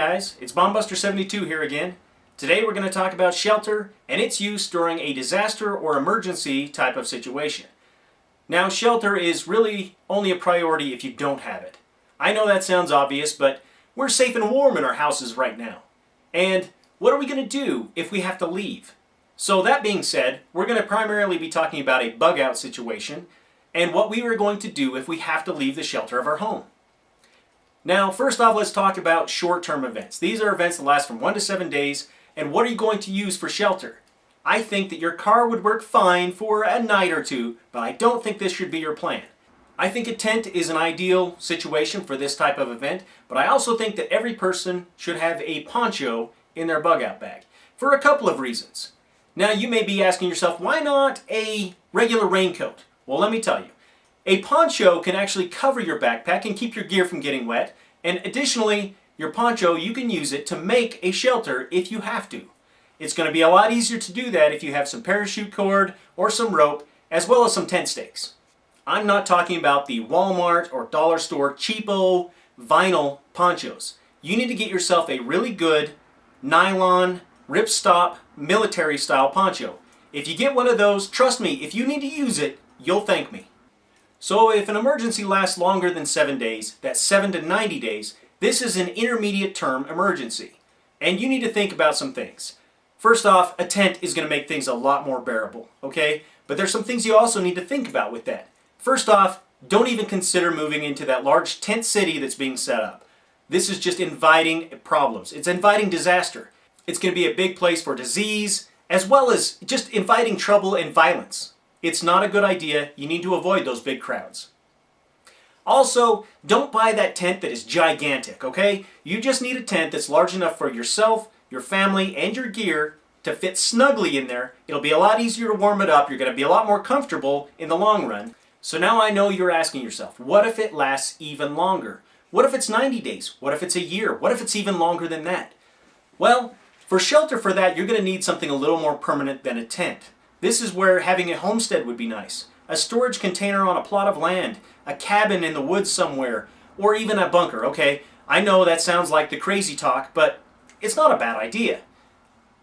guys, it's Bombbuster72 here again. Today we're going to talk about shelter and its use during a disaster or emergency type of situation. Now, shelter is really only a priority if you don't have it. I know that sounds obvious, but we're safe and warm in our houses right now. And what are we going to do if we have to leave? So that being said, we're going to primarily be talking about a bug out situation and what we are going to do if we have to leave the shelter of our home. Now, first off, let's talk about short-term events. These are events that last from 1 to 7 days, and what are you going to use for shelter? I think that your car would work fine for a night or two, but I don't think this should be your plan. I think a tent is an ideal situation for this type of event, but I also think that every person should have a poncho in their bug-out bag, for a couple of reasons. Now, you may be asking yourself, why not a regular raincoat? Well, let me tell you. A poncho can actually cover your backpack and keep your gear from getting wet, and additionally, your poncho, you can use it to make a shelter if you have to. It's going to be a lot easier to do that if you have some parachute cord or some rope, as well as some tent stakes. I'm not talking about the Walmart or dollar store cheapo vinyl ponchos. You need to get yourself a really good nylon, ripstop, military style poncho. If you get one of those, trust me, if you need to use it, you'll thank me. So if an emergency lasts longer than 7 days, that's 7 to 90 days, this is an intermediate term emergency. And you need to think about some things. First off, a tent is going to make things a lot more bearable, okay? But there's some things you also need to think about with that. First off, don't even consider moving into that large tent city that's being set up. This is just inviting problems. It's inviting disaster. It's going to be a big place for disease, as well as just inviting trouble and violence. It's not a good idea. You need to avoid those big crowds. Also, don't buy that tent that is gigantic, okay? You just need a tent that's large enough for yourself, your family, and your gear to fit snugly in there. It'll be a lot easier to warm it up. You're going to be a lot more comfortable in the long run. So now I know you're asking yourself, what if it lasts even longer? What if it's 90 days? What if it's a year? What if it's even longer than that? Well, for shelter for that, you're going to need something a little more permanent than a tent. This is where having a homestead would be nice. A storage container on a plot of land, a cabin in the woods somewhere, or even a bunker, okay? I know that sounds like the crazy talk, but it's not a bad idea.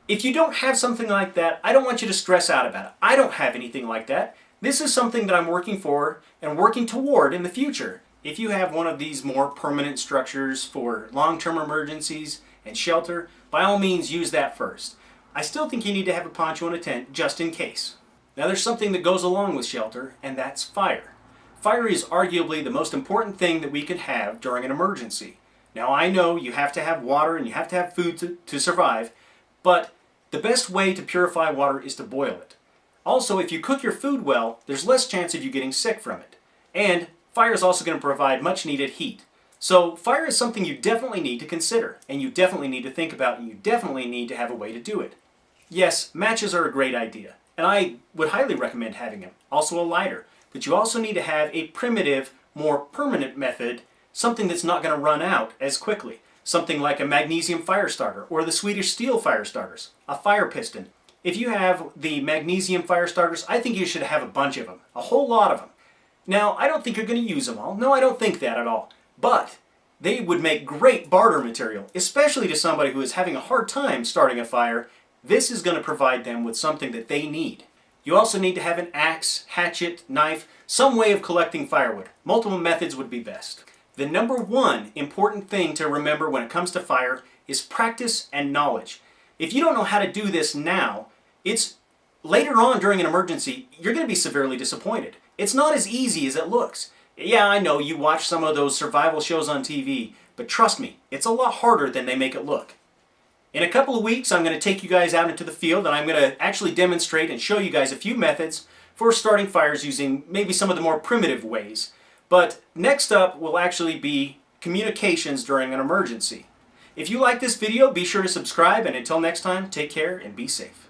If you don't have something like that, I don't want you to stress out about it. I don't have anything like that. This is something that I'm working for and working toward in the future. If you have one of these more permanent structures for long-term emergencies and shelter, by all means use that first. I still think you need to have a poncho and a tent just in case. Now there's something that goes along with shelter, and that's fire. Fire is arguably the most important thing that we could have during an emergency. Now I know you have to have water and you have to have food to survive, but the best way to purify water is to boil it. Also, if you cook your food well, there's less chance of you getting sick from it. And fire is also going to provide much needed heat. So fire is something you definitely need to consider, and you definitely need to think about, and you definitely need to have a way to do it. Yes, matches are a great idea, and I would highly recommend having them. Also a lighter, but you also need to have a primitive, more permanent method, something that's not going to run out as quickly. Something like a magnesium fire starter, or the Swedish steel fire starters, a fire piston. If you have the magnesium fire starters, I think you should have a bunch of them, a whole lot of them. Now, I don't think you're going to use them all. No, I don't think that at all. But they would make great barter material, especially to somebody who is having a hard time starting a fire. This is going to provide them with something that they need. You also need to have an axe, hatchet, knife, some way of collecting firewood. Multiple methods would be best. The number one important thing to remember when it comes to fire is practice and knowledge. If you don't know how to do this now, it's later on during an emergency, you're going to be severely disappointed. It's not as easy as it looks. Yeah, I know you watch some of those survival shows on TV, but trust me, it's a lot harder than they make it look. In a couple of weeks, I'm going to take you guys out into the field and I'm going to actually demonstrate and show you guys a few methods for starting fires using maybe some of the more primitive ways. But next up will actually be communications during an emergency. If you like this video, be sure to subscribe, and until next time, take care and be safe.